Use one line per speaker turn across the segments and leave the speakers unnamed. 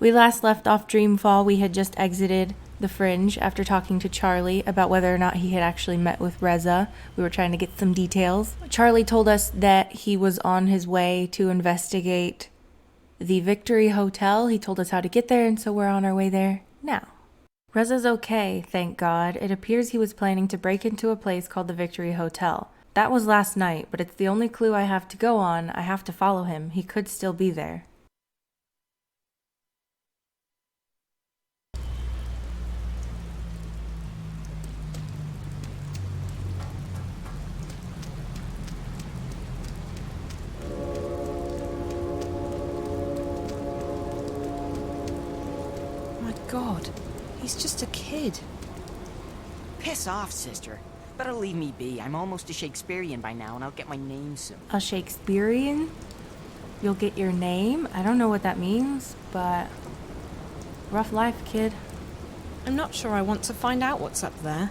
We last left off Dreamfall. We had just exited the Fringe after talking to Charlie about whether or not he had actually met with Reza. We were trying to get some details. Charlie told us that he was on his way to investigate the Victory Hotel. He told us how to get there, and so we're on our way there now. Reza's okay, thank God. It appears he was planning to break into a place called the Victory Hotel. That was last night, but it's the only clue I have to go on. I have to follow him. He could still be there.
God, he's just a kid.
Piss off, sister. Better leave me be. I'm almost a Shakespearean by now, and I'll get my name soon.
A Shakespearean? You'll get your name? I don't know what that means, but rough life, kid.
I'm not sure I want to find out what's up there.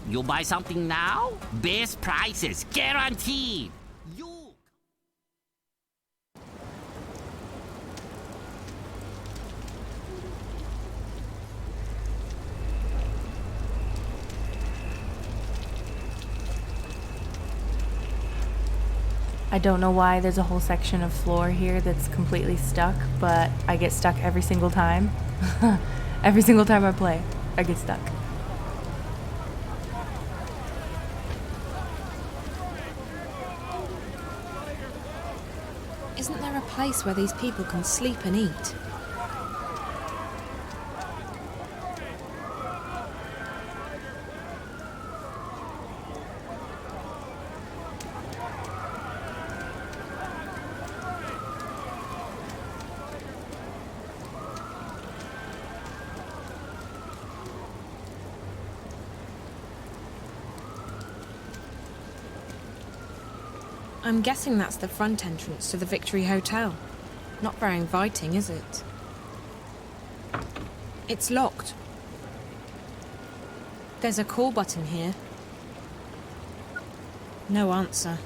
You buy something now? Best prices, guaranteed!
I don't know why there's a whole section of floor here that's completely stuck, but I get stuck every single time. Every single time I play, I get stuck.
Isn't there a place where these people can sleep and eat? I'm guessing that's the front entrance to the Victory Hotel. Not very inviting, is it? It's locked. There's a call button here. No answer.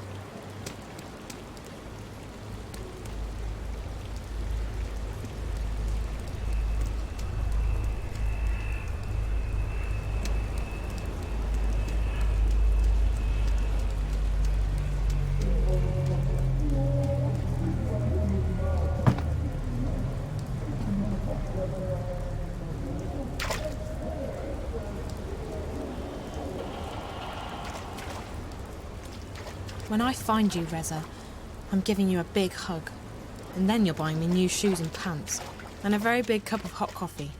When I find you, Reza, I'm giving you a big hug. And then you're buying me new shoes and pants. And a very big cup of hot coffee.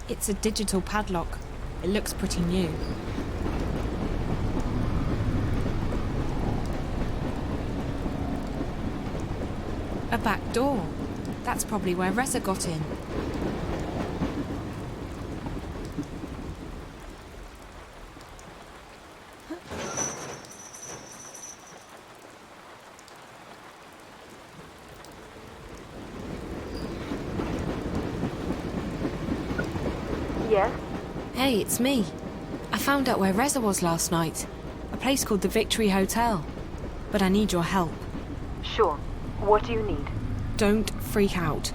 It's a digital padlock. It looks pretty new. A back door. That's probably where Reza got in.
Yes?
Hey, it's me. I found out where Reza was last night. A place called the Victory Hotel. But I need your help.
Sure. What do you need?
Don't freak out.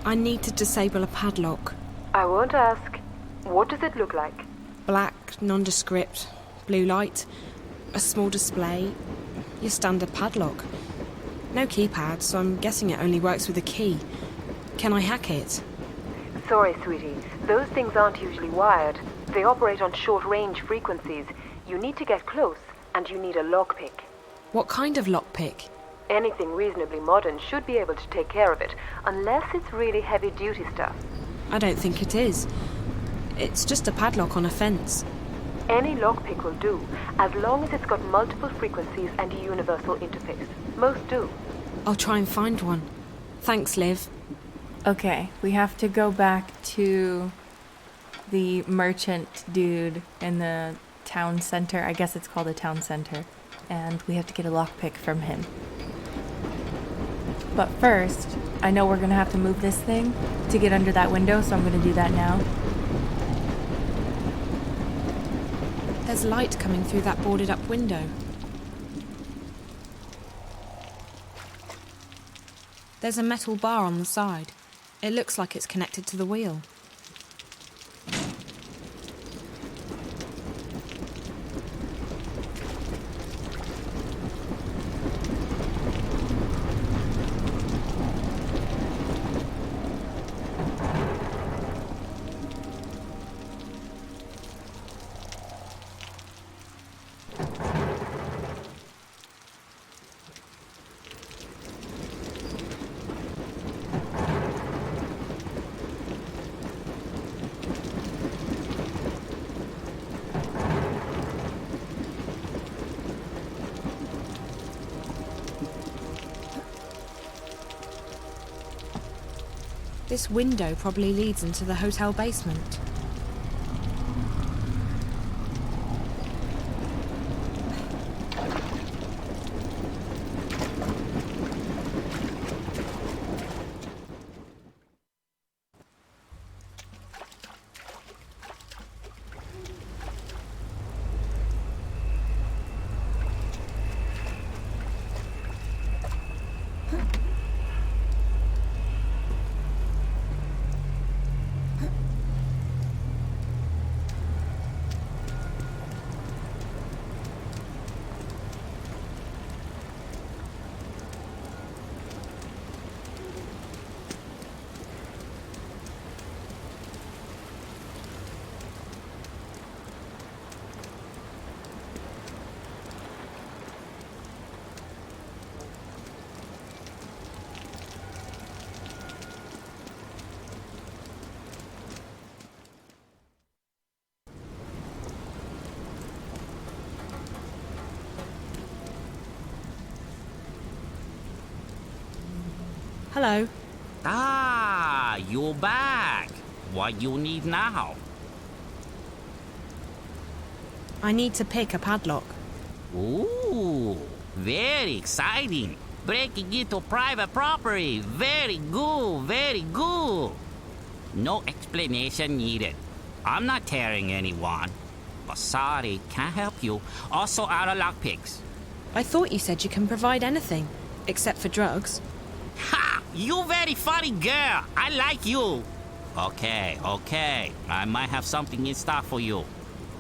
I need to disable a padlock.
I won't ask. What does it look like?
Black, nondescript, blue light, a small display, your standard padlock. No keypad, so I'm guessing it only works with a key. Can I hack it?
Sorry, sweetie. Those things aren't usually wired. They operate on short-range frequencies. You need to get close, and you need a lockpick.
What kind of lockpick?
Anything reasonably modern should be able to take care of it, unless it's really heavy-duty stuff.
I don't think it is. It's just a padlock on a fence.
Any lockpick will do, as long as it's got multiple frequencies and a universal interface. Most do.
I'll try and find one. Thanks, Liv.
Okay, we have to go back to the merchant dude in the town center. I guess it's called a town center. And we have to get a lockpick from him. But first, I know we're gonna have to move this thing to get under that window, so I'm gonna do that now.
There's light coming through that boarded up window. There's a metal bar on the side. It looks like it's connected to the wheel. This window probably leads into the hotel basement. Hello.
Ah, you're back. What you need now?
I need to pick a padlock.
Ooh, very exciting. Breaking into private property. Very good, very good. No explanation needed. I'm not tearing anyone. But sorry, can't help you. Also out of lockpicks.
I thought you said you can provide anything, except for drugs.
Ha! You very funny girl. I like you. Okay. I might have something in stock for you.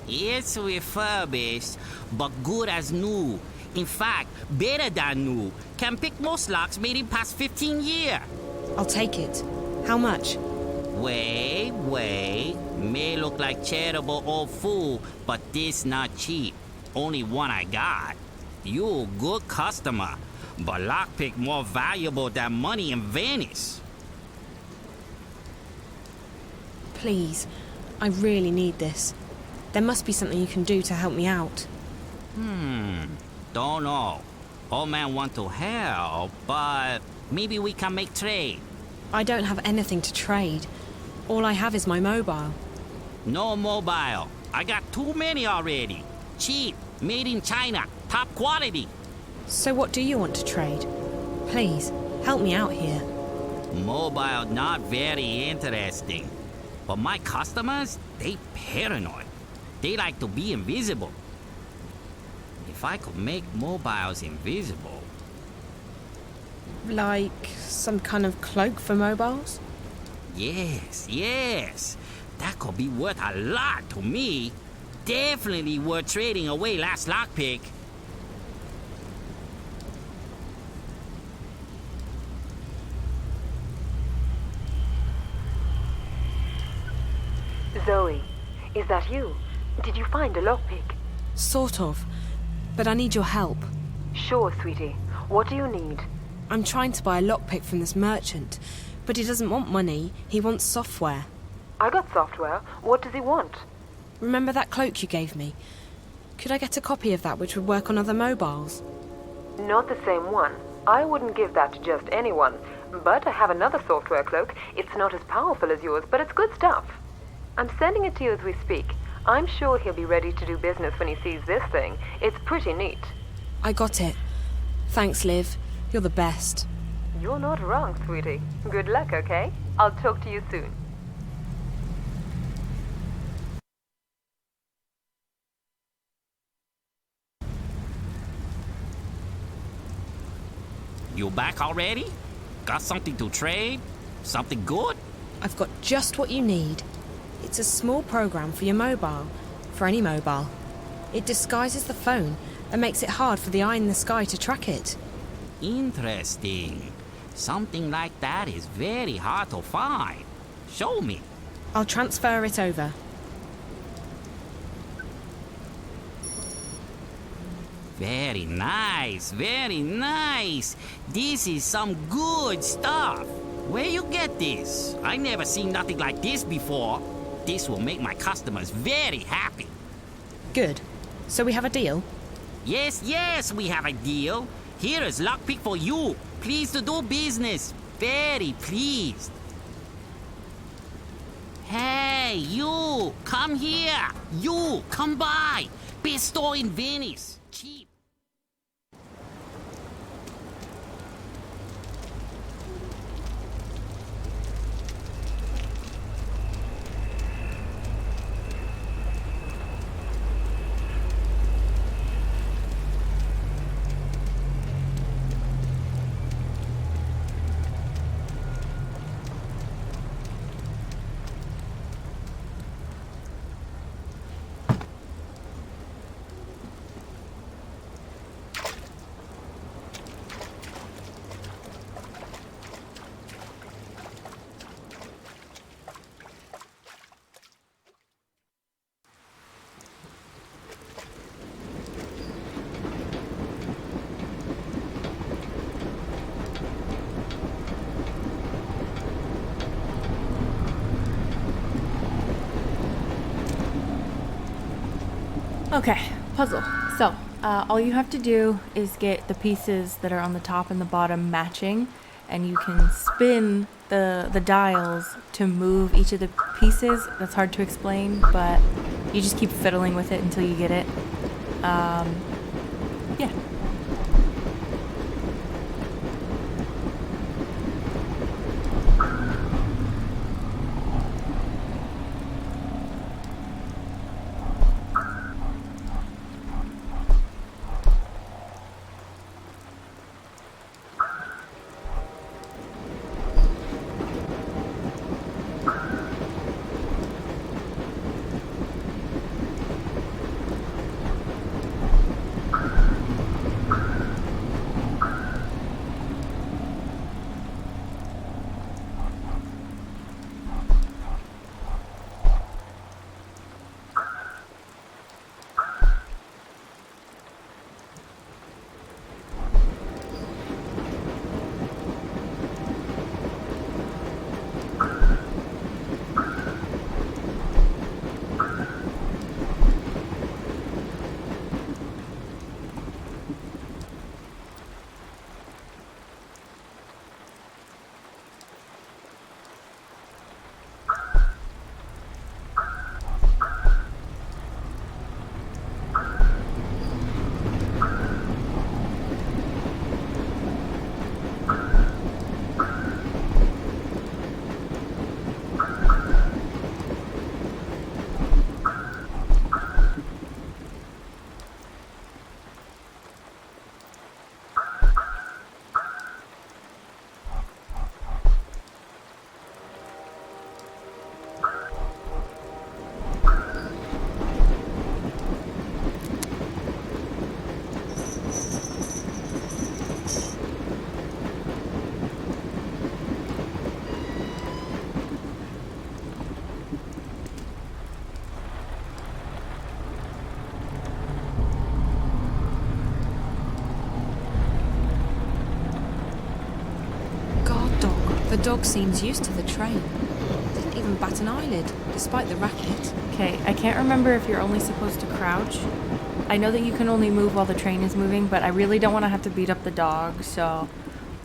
It's refurbished, but good as new. In fact, better than new. Can pick most locks made in past 15 years.
I'll take it. How much?
Wait. May look like charitable old fool, but this not cheap. Only one I got. You good customer, but lockpick more valuable than money in Venice.
Please, I really need this. There must be something you can do to help me out.
Don't know. Old man want to help, but maybe we can make trade.
I don't have anything to trade. All I have is my mobile.
No mobile. I got too many already. Cheap, made in China, top quality.
So what do you want to trade? Please, help me out here.
Mobile not very interesting. But my customers, they paranoid. They like to be invisible. If I could make mobiles invisible...
Like some kind of cloak for mobiles?
Yes. That could be worth a lot to me. Definitely worth trading away last lockpick.
Zoe, is that you? Did you find a lockpick?
Sort of. But I need your help.
Sure, sweetie. What do you need?
I'm trying to buy a lockpick from this merchant, but he doesn't want money, he wants software.
I got software. What does he want?
Remember that cloak you gave me? Could I get a copy of that which would work on other mobiles?
Not the same one. I wouldn't give that to just anyone. But I have another software cloak. It's not as powerful as yours, but it's good stuff. I'm sending it to you as we speak. I'm sure he'll be ready to do business when he sees this thing. It's pretty neat.
I got it. Thanks, Liv. You're the best.
You're not wrong, sweetie. Good luck, okay? I'll talk to you soon.
You back already? Got something to trade? Something good?
I've got just what you need. It's a small program for your mobile. For any mobile. It disguises the phone and makes it hard for the eye in the sky to track it.
Interesting. Something like that is very hard to find. Show me.
I'll transfer it over.
Very nice, very nice. This is some good stuff. Where you get this? I never seen nothing like this before. This will make my customers very happy.
Good. So we have a deal?
Yes, we have a deal. Here is lockpick for you. Pleased to do business. Very pleased. Hey, you, come here. You, come by. Best store in Venice. Cheap.
Okay, puzzle. So, all you have to do is get the pieces that are on the top and the bottom matching, and you can spin the dials to move each of the pieces. That's hard to explain, but you just keep fiddling with it until you get it. Yeah.
The dog seems used to the train. Didn't even bat an eyelid, despite the racket.
Okay, I can't remember if you're only supposed to crouch. I know that you can only move while the train is moving, but I really don't want to have to beat up the dog, so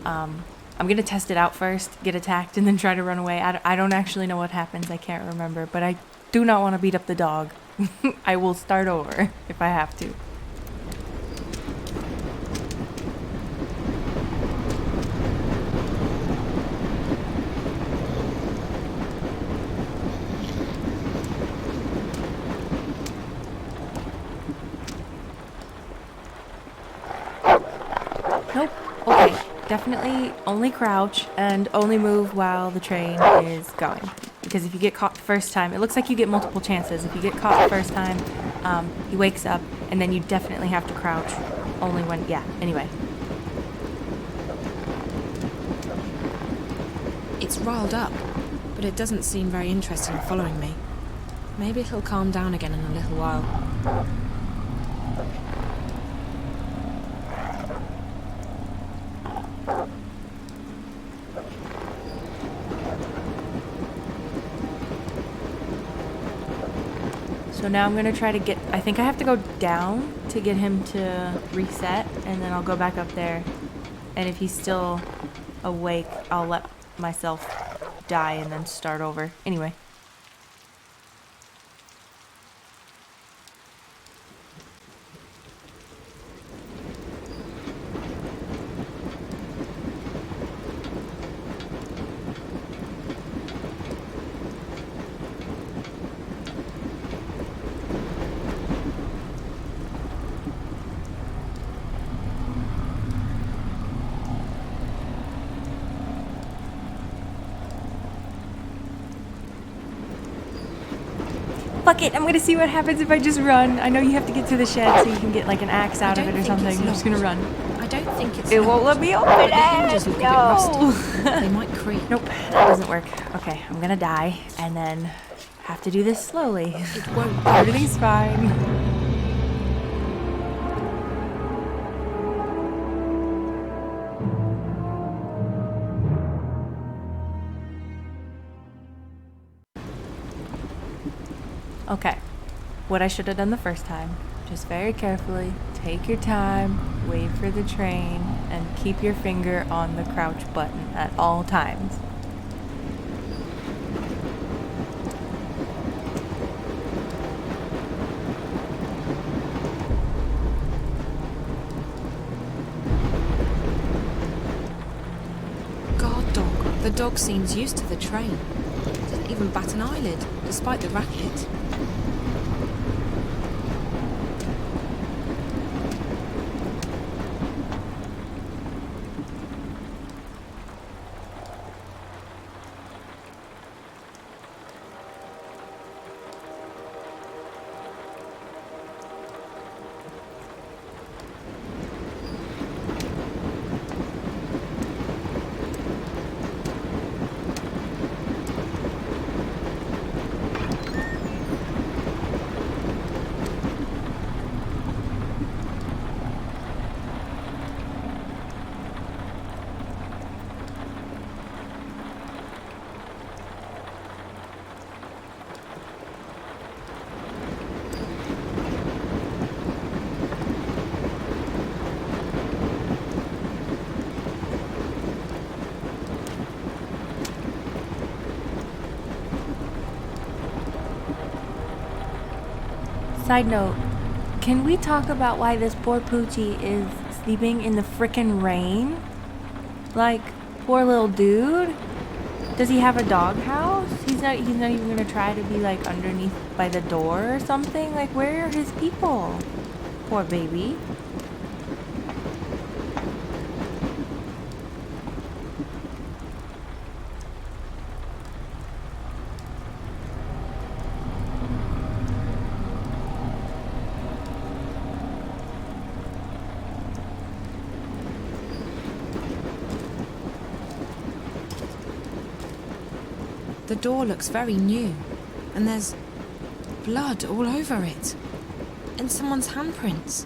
I'm going to test it out first, get attacked, and then try to run away. I don't actually know what happens. I can't remember, but I do not want to beat up the dog. I will start over if I have to. Nope. Okay. Definitely only crouch and only move while the train is going. Because if you get caught the first time, it looks like you get multiple chances. If you get caught the first time, he wakes up, and then you definitely have to crouch only when, yeah, anyway.
It's riled up, but it doesn't seem very interested in following me. Maybe it'll calm down again in a little while.
So now I'm going to try to get, I think I have to go down to get him to reset, and then I'll go back up there. And if he's still awake, I'll let myself die and then start over. Anyway. Fuck it, I'm gonna see what happens if I just run. I know you have to get to the shed so you can get like an axe out of it or something. I'm just gonna run.
I don't think it's
It won't let me open it.
The hinges look a bit
No.
rusty. They might creak.
Nope, that doesn't work. Okay, I'm gonna die and then have to do this slowly.
It won't.
Everything's fine. Okay, what I should have done the first time. Just very carefully, take your time, wait for the train, and keep your finger on the crouch button at all times.
God, dog. The dog seems used to the train. Doesn't even bat an eyelid, despite the racket. Side note, can we talk about why this poor Poochie is sleeping in the frickin' rain? Like, poor little dude? Does he have a doghouse? He's not even gonna try to be like underneath by the door or something? Like, where are his people? Poor baby. The door looks very new, and there's blood all over it, and someone's handprints.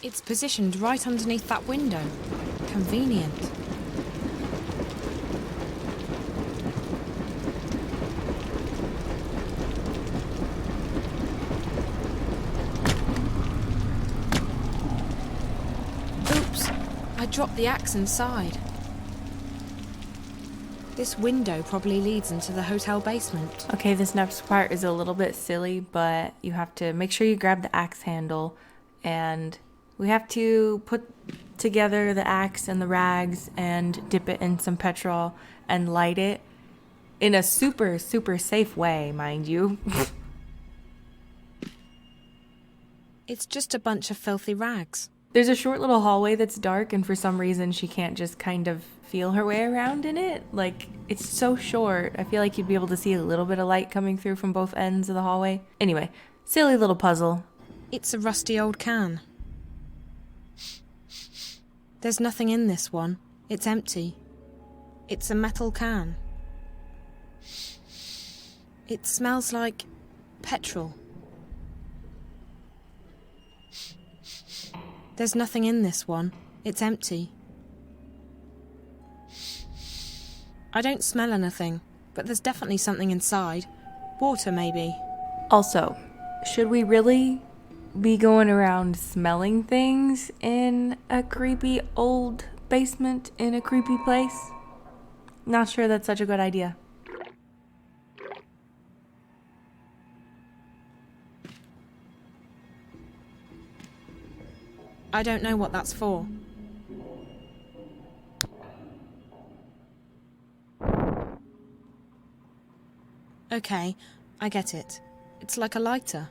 It's positioned right underneath that window. Convenient. Oops, I dropped the axe inside. This window probably leads into the hotel basement.
Okay, this next part is a little bit silly, but you have to make sure you grab the axe handle, and we have to put together the axe and the rags and dip it in some petrol and light it in a super, super safe way, mind you.
It's just a bunch of filthy rags.
There's a short little hallway that's dark, and for some reason she can't just kind of feel her way around in it. Like, it's so short. I feel like you'd be able to see a little bit of light coming through from both ends of the hallway. Anyway, silly little puzzle.
It's a rusty old can. There's nothing in this one. It's empty. It's a metal can. It smells like petrol. There's nothing in this one. It's empty. I don't smell anything, but there's definitely something inside. Water, maybe.
Also, should we really be going around smelling things in a creepy old basement in a creepy place? Not sure that's such a good idea.
I don't know what that's for. Okay, I get it. It's like a lighter.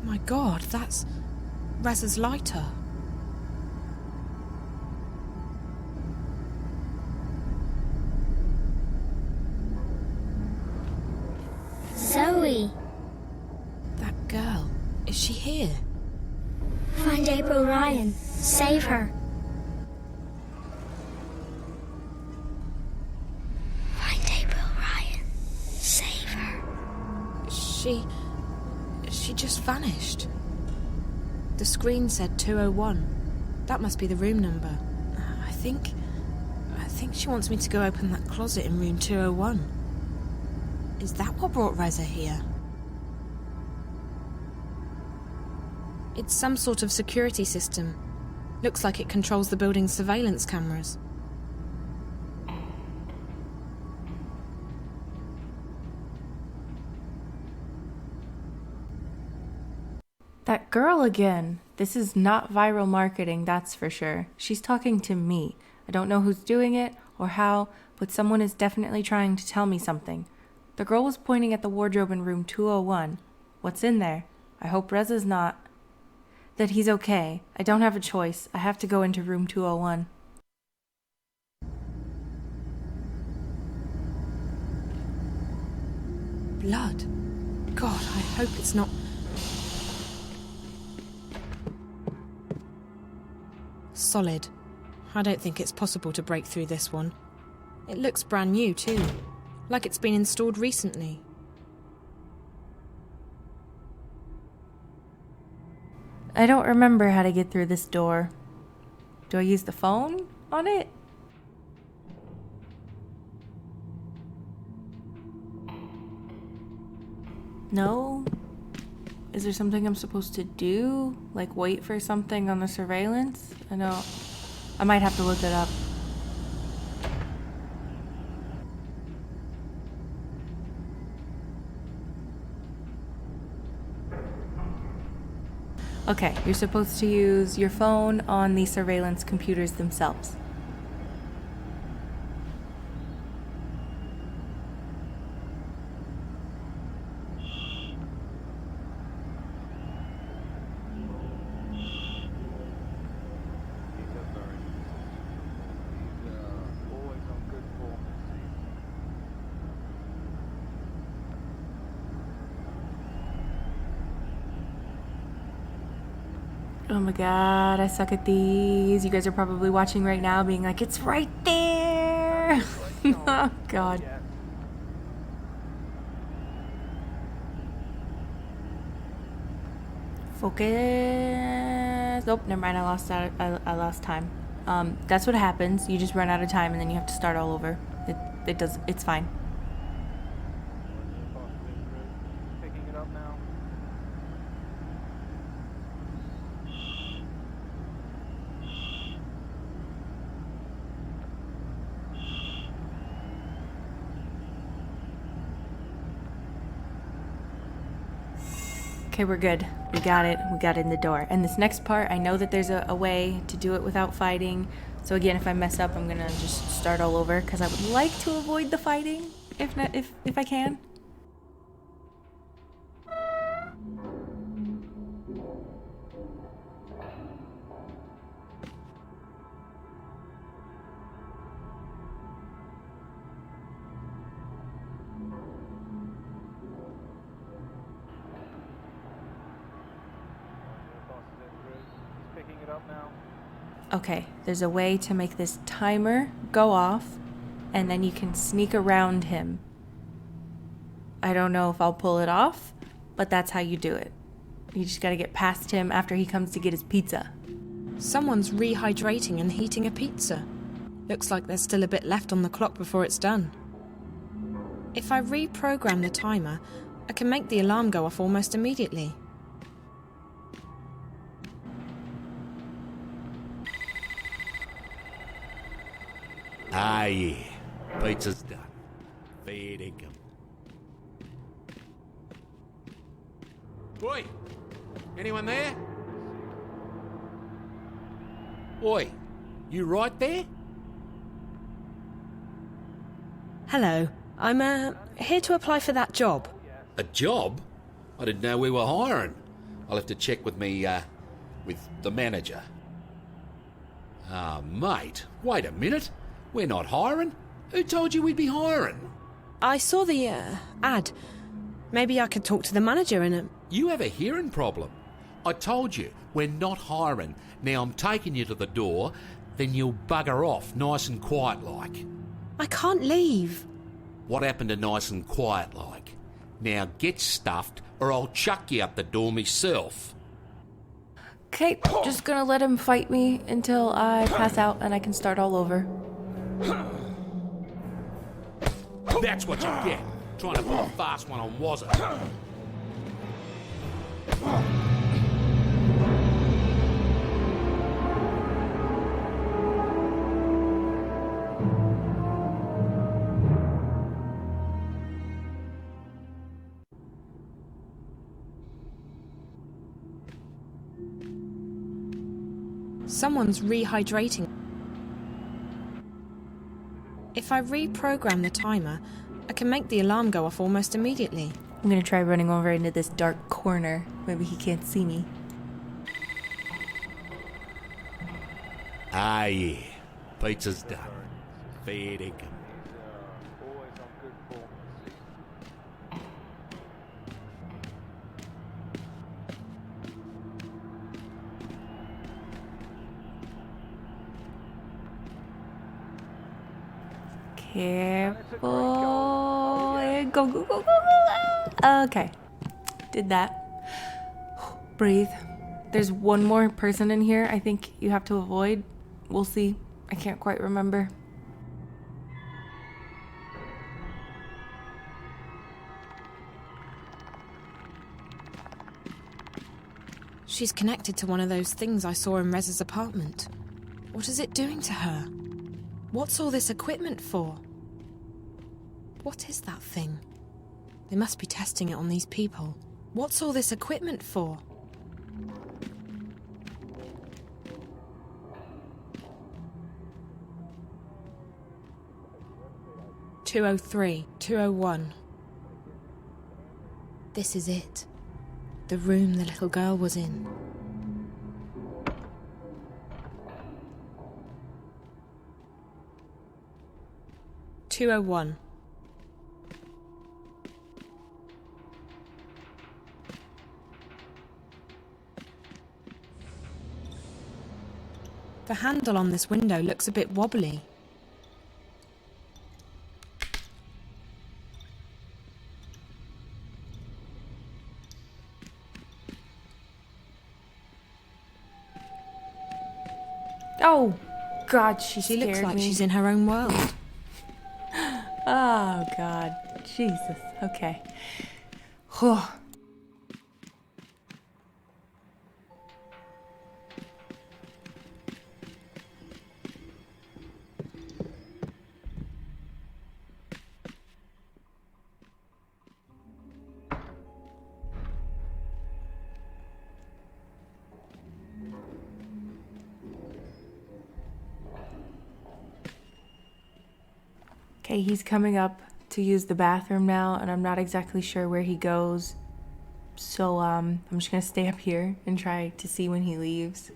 My God, that's Reza's lighter.
Zoe,
That girl, is she here?
find April Ryan. Save her. Find April Ryan. Save her.
She just vanished. The screen said 201. That must be the room number. I think she wants me to go open that closet in room 201. Is that what brought Reza here? It's some sort of security system. Looks like it controls the building's surveillance cameras.
That girl again. This is not viral marketing, that's for sure. She's talking to me. I don't know who's doing it or how, but someone is definitely trying to tell me something. The girl was pointing at the wardrobe in room 201. What's in there? I hope Reza's not... That he's okay. I don't have a choice. I have to go into room 201.
Blood. God, I hope it's not... Solid. I don't think it's possible to break through this one. It looks brand new too. Like it's been installed recently.
I don't remember how to get through this door. Do I use the phone on it? No? Is there something I'm supposed to do? Like wait for something on the surveillance? I might have to look it up. Okay, you're supposed to use your phone on the surveillance computers themselves. Oh my god, I suck at these. You guys are probably watching right now being like, it's right there! Oh god. Focus. Oh, never mind, I lost time. That's what happens. You just run out of time and then you have to start all over. It's fine.
Picking it up now.
Okay, we're good. We got it. We got in the door. And this next part, I know that there's a way to do it without fighting. So again, if I mess up, I'm gonna just start all over because I would like to avoid the fighting, if I can.
Picking it up now.
Okay, there's a way to make this timer go off, and then you can sneak around him. I don't know if I'll pull it off, but that's how you do it. You just gotta get past him after he comes to get his pizza.
Someone's rehydrating and heating a pizza. Looks like there's still a bit left on the clock before it's done. If I reprogram the timer, I can make the alarm go off almost immediately.
Ah, yeah. Pizza's done. Fair dinkum. Oi! Anyone there? Oi! You right there?
Hello, I'm here to apply for that job.
A job? I didn't know we were hiring. I'll have to check with with the manager. Ah, mate, wait a minute. We're not hiring. Who told you we'd be hiring?
I saw the ad. Maybe I could talk to the manager in it.
You have a hearing problem. I told you, we're not hiring. Now I'm taking you to the door, then you'll bugger off nice and quiet like.
I can't leave.
What happened to nice and quiet like? Now get stuffed or I'll chuck you out the door myself.
Okay, just gonna let him fight me until I pass out and I can start all over.
That's what you get, trying to put a fast one on, was it?
Someone's rehydrating. If I reprogram the timer, I can make the alarm go off almost immediately.
I'm gonna try running over into this dark corner. Maybe he can't see me.
Ah, yeah. Pizza's done. Fair dinkum.
Always on good form.
Careful. Go, go, go, go, go. Okay. Did that. Breathe. There's one more person in here I think you have to avoid. We'll see. I can't quite remember.
She's connected to one of those things I saw in Rez's apartment. What is it doing to her? What's all this equipment for? What is that thing? They must be testing it on these people. What's all this equipment for? 203, 201. This is it. The room the little girl was in. "201. The handle on this window looks a bit wobbly.
Oh, God, she
She looks
scared
like
me.
she's in her own world.
Oh, God. Jesus. Okay. Whew. Okay, he's coming up to use the bathroom now, and I'm not exactly sure where he goes. So, I'm just gonna stay up here and try to see when he leaves.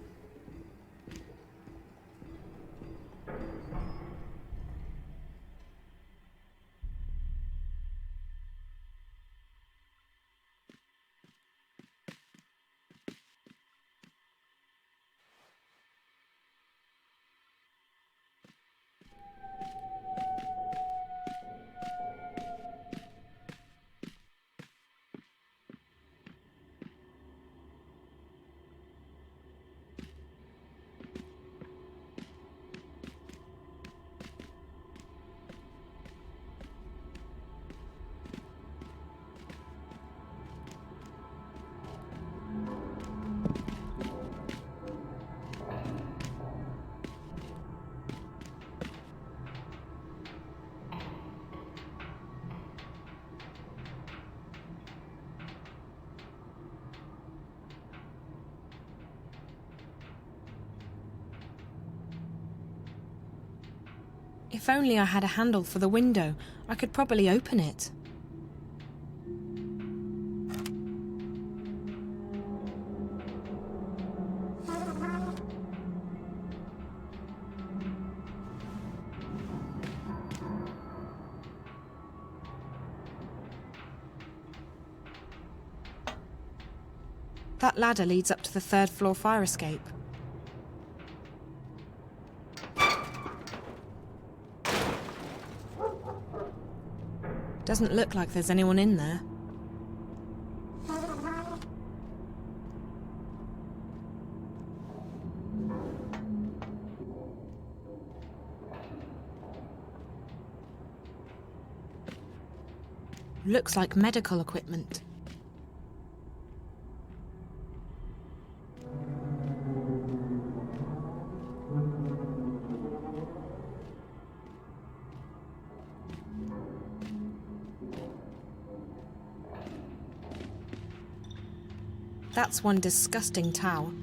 If only I had a handle for the window, I could probably open it. That ladder leads up to the third floor fire escape. Doesn't look like there's anyone in there. Looks like medical equipment. That's one disgusting towel.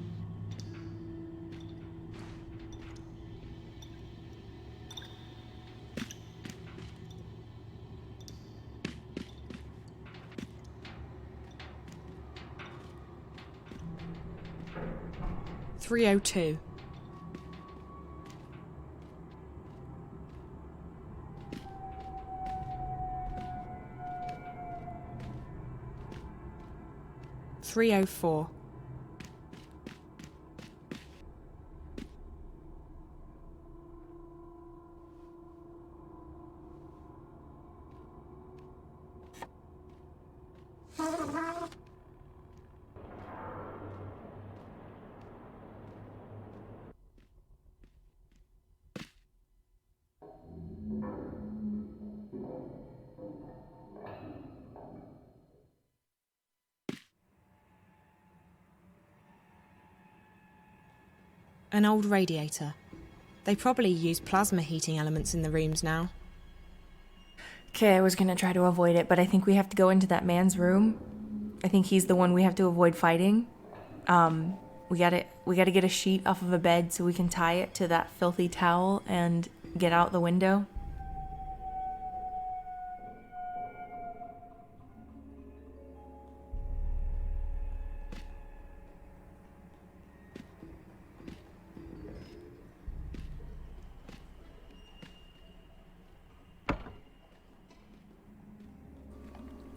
"302. "304. An old radiator. They probably use plasma heating elements in the rooms now.
Okay, I was gonna try to avoid it, but I think we have to go into that man's room. I think he's the one we have to avoid fighting. We gotta get a sheet off of a bed so we can tie it to that filthy towel and get out the window.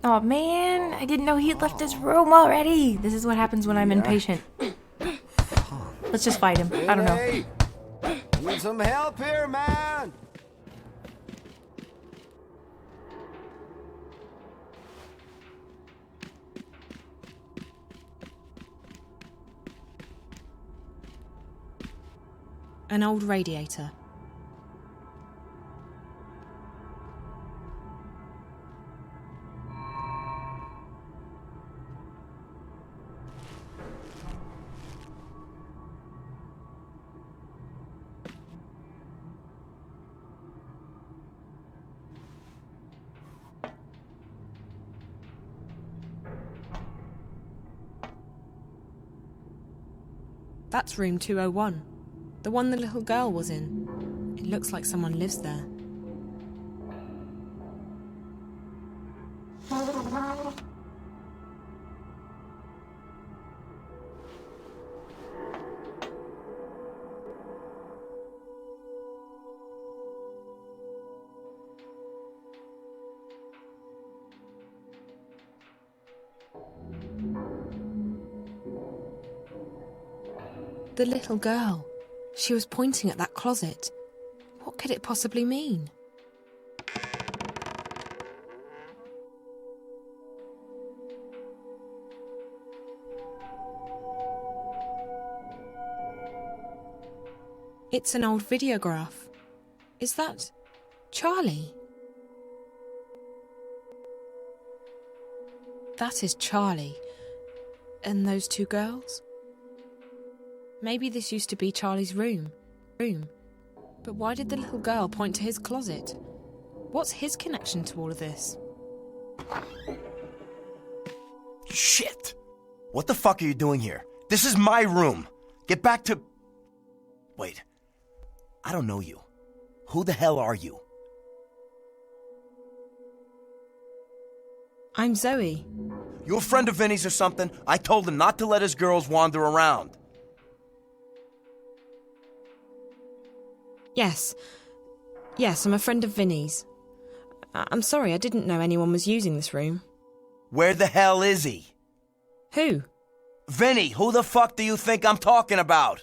Oh man, I didn't know he'd left his room already. This is what happens when I'm impatient. Let's just fight him. I don't know.
Hey, need some help here, man?
An old radiator. That's room 201. The one the little girl was in. It looks like someone lives there. The little girl. She was pointing at that closet. What could it possibly mean? It's an old videograph. Is that Charlie? That is Charlie. And those two girls? Maybe this used to be Charlie's room. But why did the little girl point to his closet? What's his connection to all of this?
Shit! What the fuck are you doing here? This is my room. Get back to... Wait. I don't know you. Who the hell are you?
I'm Zoe.
You a friend of Vinny's or something? I told him not to let his girls wander around.
Yes, I'm a friend of Vinny's. I'm sorry, I didn't know anyone was using this room.
Where the hell is he?
Who?
Vinny, who the fuck do you think I'm talking about?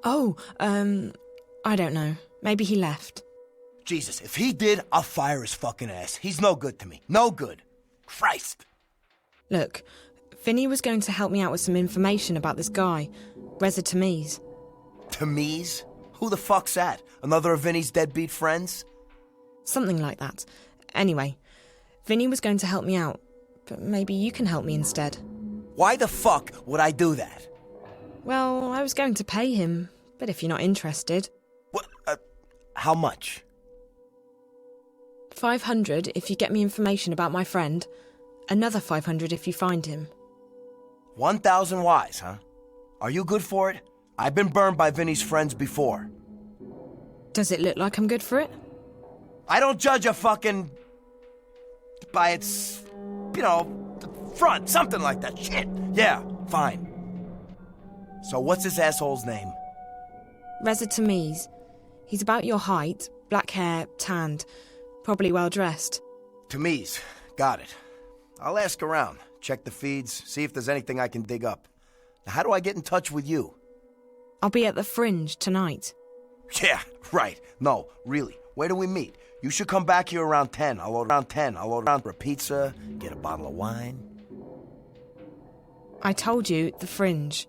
Oh, I don't know. Maybe he left.
Jesus, if he did, I'll fire his fucking ass. He's no good to me. No good. Christ.
Look, Vinny was going to help me out with some information about this guy, Reza Tamiz.
Tamiz? Who the fuck's that? Another of Vinny's deadbeat friends?
Something like that. Anyway, Vinny was going to help me out, but maybe you can help me instead.
Why the fuck would I do that?
Well, I was going to pay him, but if you're not interested...
What? How much?
500 if you get me information about my friend. Another 500 if you find him.
1,000 wise, huh? Are you good for it? I've been burned by Vinny's friends before.
Does it look like I'm good for it?
I don't judge a fucking... by its... front, something like that. Shit. Yeah, fine. So what's this asshole's name?
Reza Tamiz. He's about your height, black hair, tanned, probably well dressed.
Tamiz. Got it. I'll ask around, check the feeds, see if there's anything I can dig up. Now, how do I get in touch with you?
I'll be at the Fringe tonight.
Yeah, right. No, really. Where do we meet? You should come back here around 10. I'll order around for a pizza, get a bottle of wine.
I told you, the Fringe.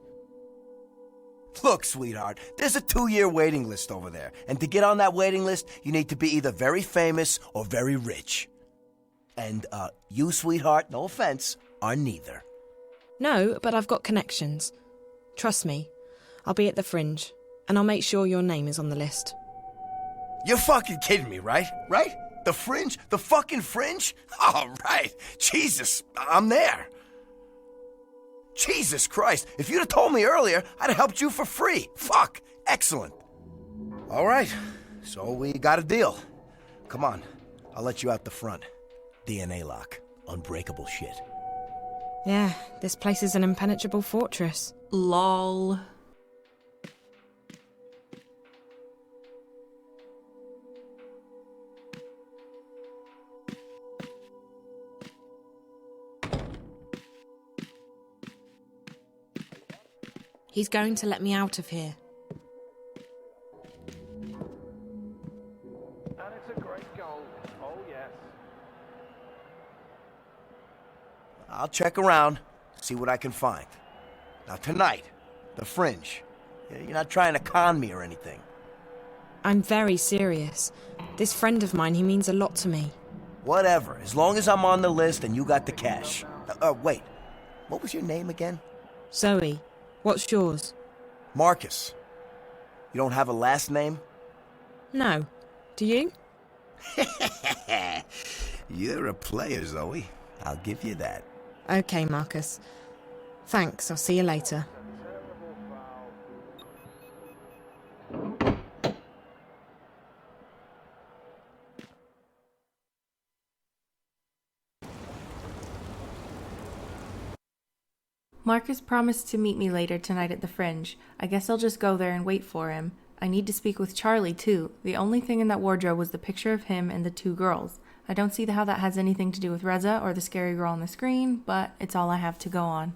Look, sweetheart, there's a 2-year waiting list over there. And to get on that waiting list, you need to be either very famous or very rich. And, you, sweetheart, no offense, are neither.
No, but I've got connections. Trust me. I'll be at the Fringe, and I'll make sure your name is on the list.
You're fucking kidding me, right? Right? The Fringe? The fucking Fringe? Oh, right. Jesus, I'm there. Jesus Christ, if you'd have told me earlier, I'd have helped you for free. Fuck, excellent. All right, so we got a deal. Come on, I'll let you out the front. DNA lock, unbreakable shit.
Yeah, this place is an impenetrable fortress.
Lol.
He's going to let me out of here.
And it's a great goal. Oh, yes.
I'll check around, see what I can find. Now tonight, the Fringe. You're not trying to con me or anything.
I'm very serious. This friend of mine, he means a lot to me.
Whatever, as long as I'm on the list and you got the cash. Wait, what was your name again?
Zoe, what's yours?
Marcus. You don't have a last name?
No. Do you?
You're a player, Zoe. I'll give you that.
Okay, Marcus. Thanks, I'll see you later.
Marcus promised to meet me later tonight at the Fringe. I guess I'll just go there and wait for him. I need to speak with Charlie, too. The only thing in that wardrobe was the picture of him and the two girls. I don't see how that has anything to do with Reza or the scary girl on the screen, but it's all I have to go on.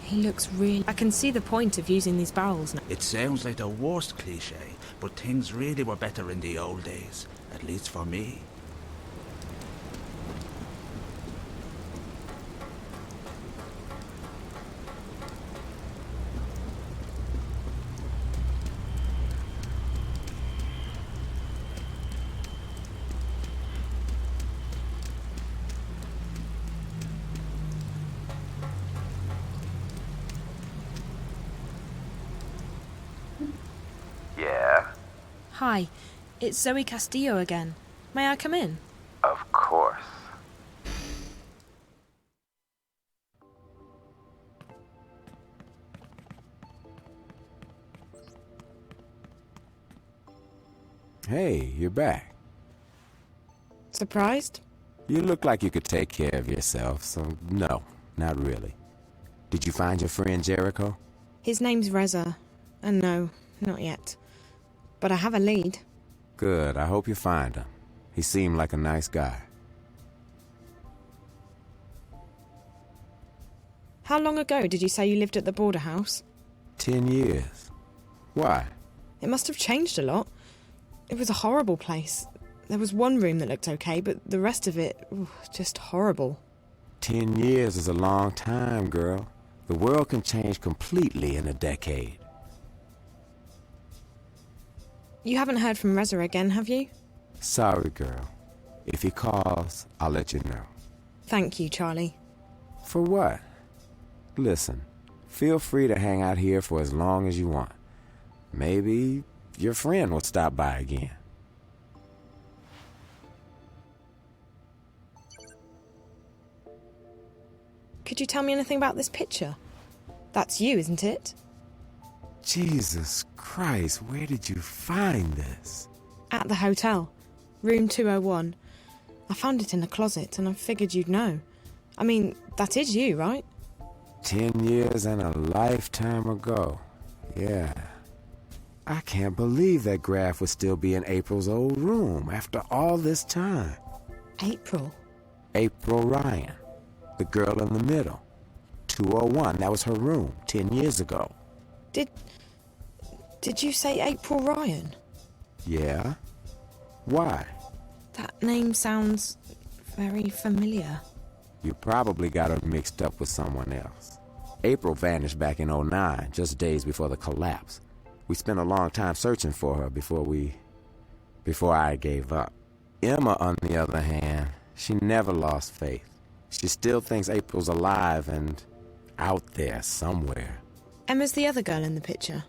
He looks really... I can see the point of using these barrels now.
It sounds like the worst cliche, but things really were better in the old days, at least for me.
Yeah,
Hi, it's Zoe Castillo again. May I come in?
of course.
Hey, you're back.
Surprised?
You look like you could take care of yourself, so no, not really. Did you find your friend Jericho?
His name's Reza. And no, not yet. But I have a lead.
Good, I hope you find him. He seemed like a nice guy.
How long ago did you say you lived at the border house?
10 years. Why?
It must have changed a lot. It was a horrible place. There was one room that looked okay, but the rest of it, just horrible.
10 years is a long time, girl. The world can change completely in a decade.
You haven't heard from Reza again, have you?
Sorry, girl. If he calls, I'll let you know.
Thank you, Charlie.
For what? Listen, feel free to hang out here for as long as you want. Maybe your friend will stop by again.
Could you tell me anything about this picture? That's you, isn't it?
Jesus Christ, where did you find this?
At the hotel. Room 201. I found it in a closet and I figured you'd know. I mean, that is you, right?
10 years and a lifetime ago. Yeah. I can't believe that graph would still be in April's old room after all this time.
April?
April Ryan. The girl in the middle. 201, that was her room 10 years ago.
Did you say April Ryan?
Yeah? Why?
That name sounds very familiar.
You probably got her mixed up with someone else. April vanished back in '09, just days before the collapse. We spent a long time searching for her before I gave up. Emma, on the other hand, she never lost faith. She still thinks April's alive and out there somewhere.
Emma's the other girl in the picture.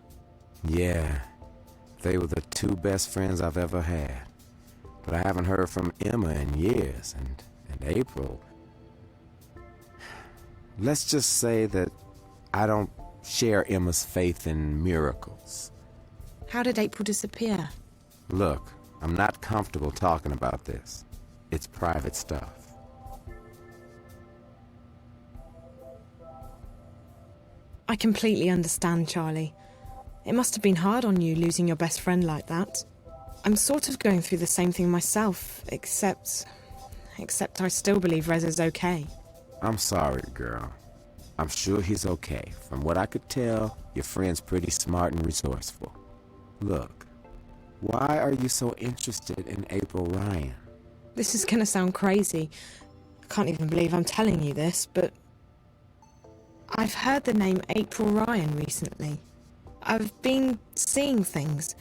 Yeah, they were the two best friends I've ever had. But I haven't heard from Emma in years, and April. Let's just say that I don't share Emma's faith in miracles.
How did April disappear?
Look, I'm not comfortable talking about this. It's private stuff.
I completely understand, Charlie. It must have been hard on you losing your best friend like that. I'm sort of going through the same thing myself, except I still believe Reza's okay.
I'm sorry, girl. I'm sure he's okay. From what I could tell, your friend's pretty smart and resourceful. Look, why are you so interested in April Ryan?
This is gonna sound crazy. I can't even believe I'm telling you this, but I've heard the name April Ryan recently. I've been seeing things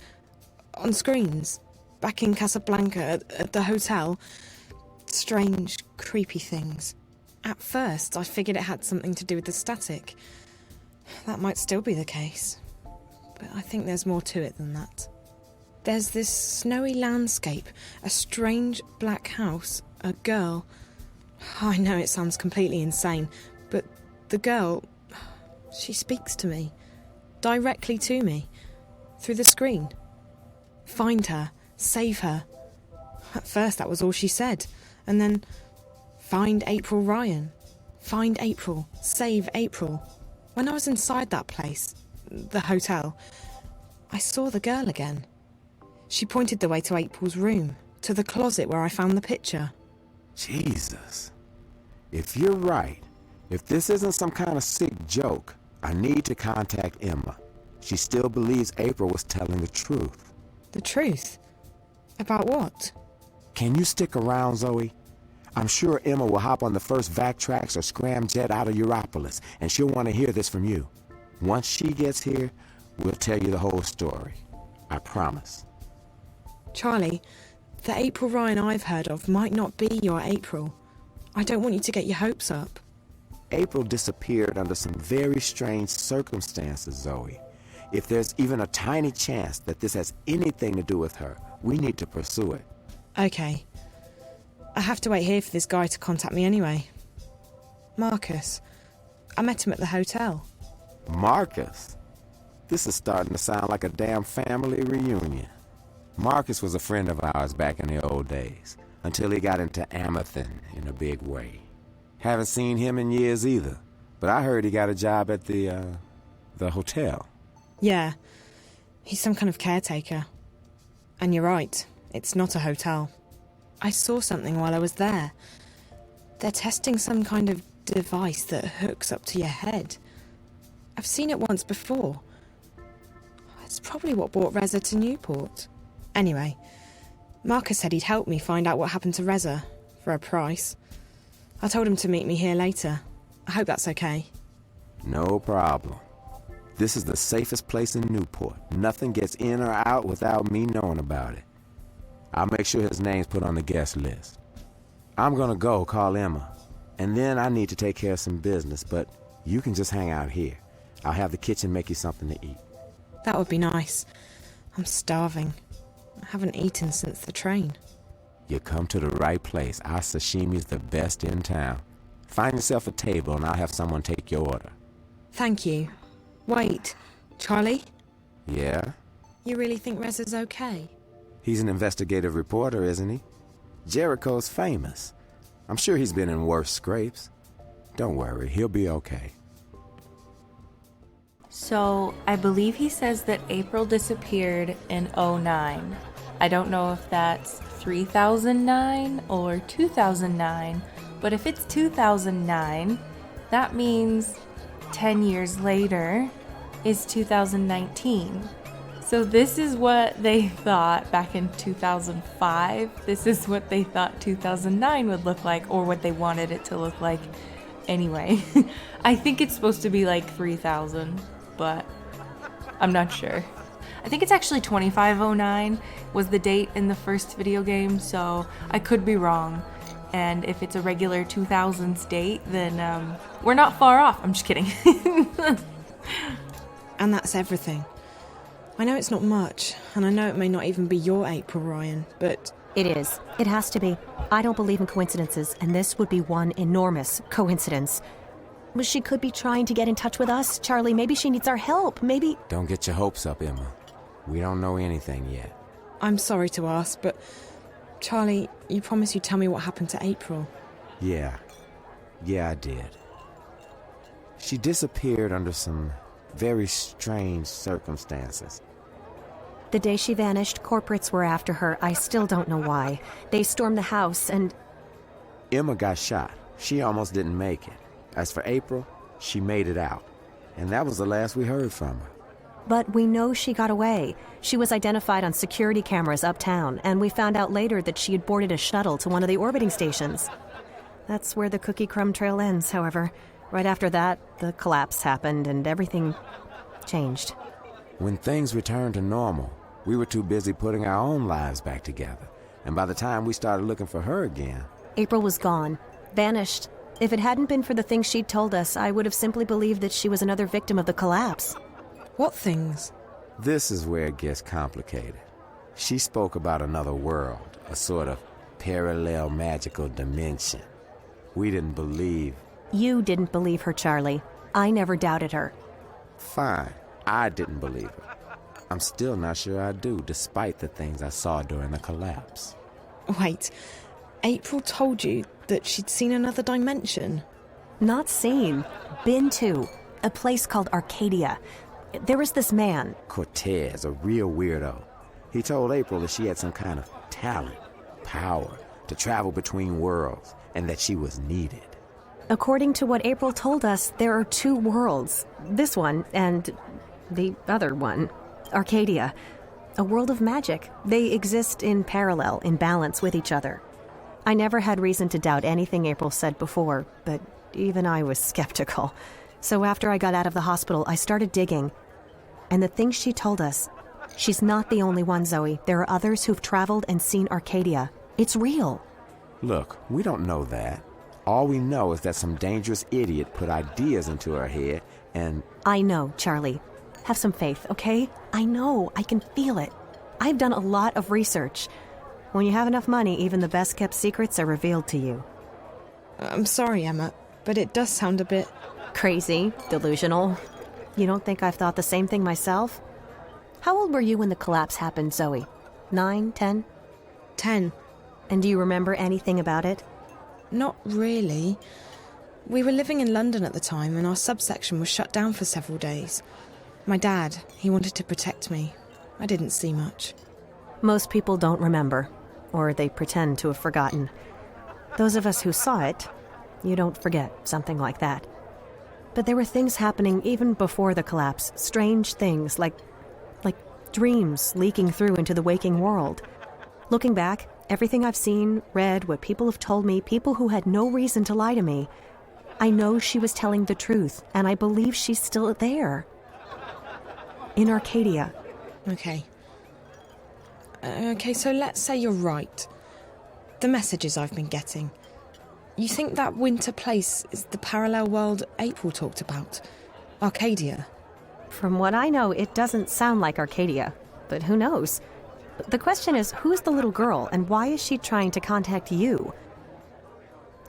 on screens back in Casablanca at the hotel. Strange, creepy things. At first, I figured it had something to do with the static. That might still be the case, but I think there's more to it than that. There's this snowy landscape, a strange black house, a girl. I know it sounds completely insane, but the girl, she speaks to me, directly to me, through the screen. Find her, save her. At first that was all she said, and then find April Ryan. Find April, save April. When I was inside that place, the hotel, I saw the girl again. She pointed the way to April's room, to the closet where I found the picture.
Jesus. If you're right, if this isn't some kind of sick joke, I need to contact Emma. She still believes April was telling the truth.
The truth? About what?
Can you stick around, Zoe? I'm sure Emma will hop on the first Vactrax or scramjet out of Europolis, and she'll want to hear this from you. Once she gets here, we'll tell you the whole story. I promise.
Charlie, the April Ryan I've heard of might not be your April. I don't want you to get your hopes up.
April disappeared under some very strange circumstances, Zoe. If there's even a tiny chance that this has anything to do with her, we need to pursue it.
Okay. I have to wait here for this guy to contact me anyway. Marcus. I met him at the hotel.
Marcus? This is starting to sound like a damn family reunion. Marcus was a friend of ours back in the old days, until he got into Amethyst in a big way. Haven't seen him in years either, but I heard he got a job at the hotel.
Yeah, he's some kind of caretaker. And you're right, it's not a hotel. I saw something while I was there. They're testing some kind of device that hooks up to your head. I've seen it once before. It's probably what brought Reza to Newport. Anyway, Marcus said he'd help me find out what happened to Reza, for a price. I told him to meet me here later. I hope that's okay.
No problem. This is the safest place in Newport. Nothing gets in or out without me knowing about it. I'll make sure his name's put on the guest list. I'm gonna go call Emma, and then I need to take care of some business, but you can just hang out here. I'll have the kitchen make you something to eat.
That would be nice. I'm starving. I haven't eaten since the train.
You come to the right place. Our sashimi's the best in town. Find yourself a table and I'll have someone take your order.
Thank you. Wait, Charlie?
Yeah?
You really think Reza's okay?
He's an investigative reporter, isn't he? Jericho's famous. I'm sure he's been in worse scrapes. Don't worry, he'll be okay.
So, I believe he says that April disappeared in '09. I don't know if that's 3009 or 2009, but if it's 2009, that means 10 years later is 2019. So this is what they thought back in 2005. This is what they thought 2009 would look like, or what they wanted it to look like anyway. I think it's supposed to be like 3000, but I'm not sure. I think it's actually 2509 was the date in the first video game, so I could be wrong. And if it's a regular 2000s date, then we're not far off. I'm just kidding.
And that's everything. I know it's not much, and I know it may not even be your April, Ryan, but...
It is. It has to be. I don't believe in coincidences, and this would be one enormous coincidence. She could be trying to get in touch with us. Charlie, maybe she needs our help. Maybe...
Don't get your hopes up, Emma. We don't know anything yet.
I'm sorry to ask, but... Charlie, you promised you'd tell me what happened to April.
Yeah, I did. She disappeared under some very strange circumstances.
The day she vanished, corporates were after her. I still don't know why. They stormed the house and...
Emma got shot. She almost didn't make it. As for April, she made it out. And that was the last we heard from her.
But we know she got away. She was identified on security cameras uptown, and we found out later that she had boarded a shuttle to one of the orbiting stations. That's where the cookie crumb trail ends, however. Right after that, the collapse happened and everything changed.
When things returned to normal, we were too busy putting our own lives back together. And by the time we started looking for her again...
April was gone. Vanished. If it hadn't been for the things she'd told us, I would have simply believed that she was another victim of the collapse.
What things?
This is where it gets complicated. She spoke about another world, a sort of parallel magical dimension. We didn't believe...
You didn't believe her, Charlie. I never doubted her.
Fine. I didn't believe her. I'm still not sure I do, despite the things I saw during the collapse.
Wait, April told you that she'd seen another dimension?
Not seen. Been to. A place called Arcadia. There was this man...
Cortez, a real weirdo. He told April that she had some kind of talent, power, to travel between worlds, and that she was needed.
According to what April told us, there are two worlds. This one and the other one. Arcadia. A world of magic. They exist in parallel, in balance with each other. I never had reason to doubt anything April said before, but even I was skeptical. So after I got out of the hospital, I started digging. And the things she told us, she's not the only one, Zoe. There are others who've traveled and seen Arcadia. It's real.
Look, we don't know that. All we know is that some dangerous idiot put ideas into her head and...
I know, Charlie. Have some faith, okay? I know. I can feel it. I've done a lot of research. When you have enough money, even the best-kept secrets are revealed to you.
I'm sorry, Emma, but it does sound a bit...
Crazy, delusional. You don't think I've thought the same thing myself? How old were you when the collapse happened, Zoe? 9, 10?
10.
And do you remember anything about it?
Not really. We were living in London at the time, and our subsection was shut down for several days. My dad, he wanted to protect me. I didn't see much.
Most people don't remember, or they pretend to have forgotten. Those of us who saw it, you don't forget something like that. But there were things happening even before the collapse, strange things like dreams leaking through into the waking world. Looking back, everything I've seen, read, what people have told me, people who had no reason to lie to me, I know she was telling the truth, and I believe she's still there. In Arcadia.
Okay. Okay, so let's say you're right. The messages I've been getting. You think that winter place is the parallel world April talked about? Arcadia?
From what I know, it doesn't sound like Arcadia, but who knows? The question is, who's the little girl, and why is she trying to contact you?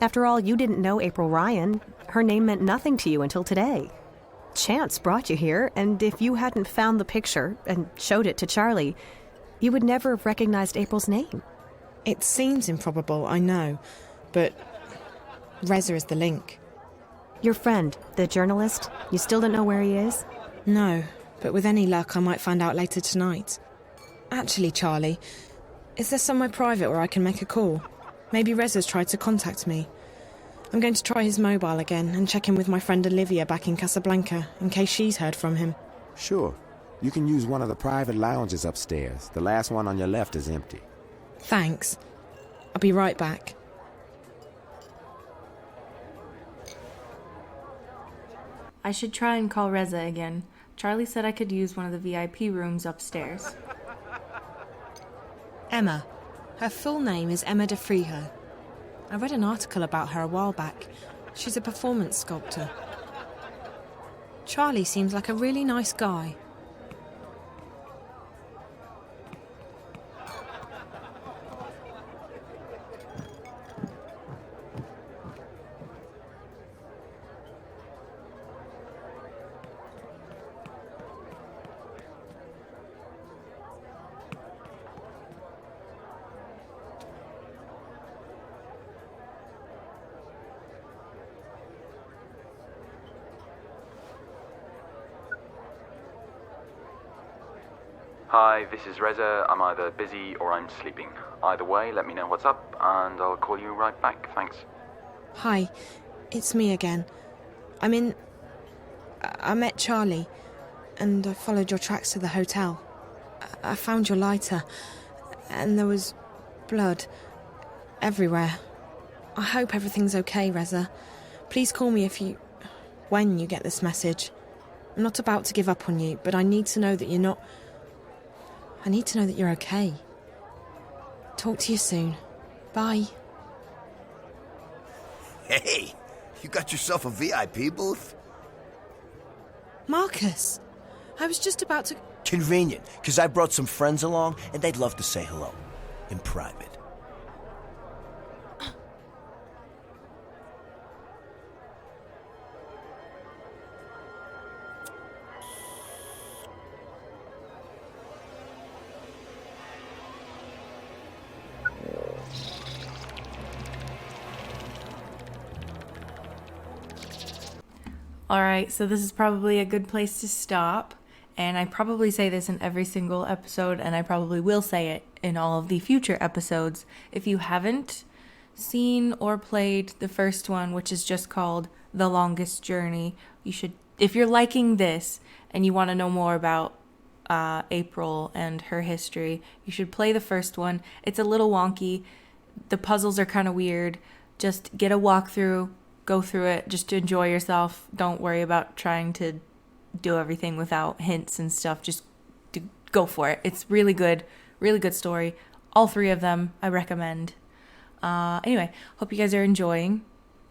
After all, you didn't know April Ryan. Her name meant nothing to you until today. Chance brought you here, and if you hadn't found the picture and showed it to Charlie, you would never have recognized April's name.
It seems improbable, I know, but Reza is the link.
Your friend, the journalist, you still don't know where he is?
No, but with any luck I might find out later tonight. Actually, Charlie, is there somewhere private where I can make a call? Maybe Reza's tried to contact me. I'm going to try his mobile again and check in with my friend Olivia back in Casablanca, in case she's heard from him.
Sure. You can use one of the private lounges upstairs. The last one on your left is empty.
Thanks. I'll be right back.
I should try and call Reza again. Charlie said I could use one of the VIP rooms upstairs.
Emma. Her full name is Emma de Friher. I read an article about her a while back. She's a performance sculptor. Charlie seems like a really nice guy.
Hi, this is Reza. I'm either busy or I'm sleeping. Either way, let me know what's up, and I'll call you right back. Thanks.
Hi, it's me again. I met Charlie, and I followed your tracks to the hotel. I found your lighter, and there was blood everywhere. I hope everything's okay, Reza. Please call me when you get this message. I'm not about to give up on you, but I need to know that I need to know that you're okay. Talk to you soon. Bye.
Hey, you got yourself a VIP booth?
Marcus, I was just about to...
Convenient, because I brought some friends along, and they'd love to say hello. In private.
Alright, so this is probably a good place to stop. And I probably say this in every single episode, and I probably will say it in all of the future episodes. If you haven't seen or played the first one, which is just called The Longest Journey, you should, if you're liking this and you want to know more about April and her history, you should play the first one. It's a little wonky. The puzzles are kind of weird. Just get a walkthrough. Go through it, just to enjoy yourself. Don't worry about trying to do everything without hints and stuff. Just go for it. It's really good story. All three of them, I recommend. Anyway, hope you guys are enjoying,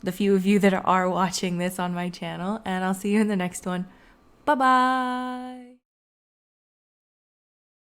the few of you that are watching this on my channel, and I'll see you in the next one. Bye-bye!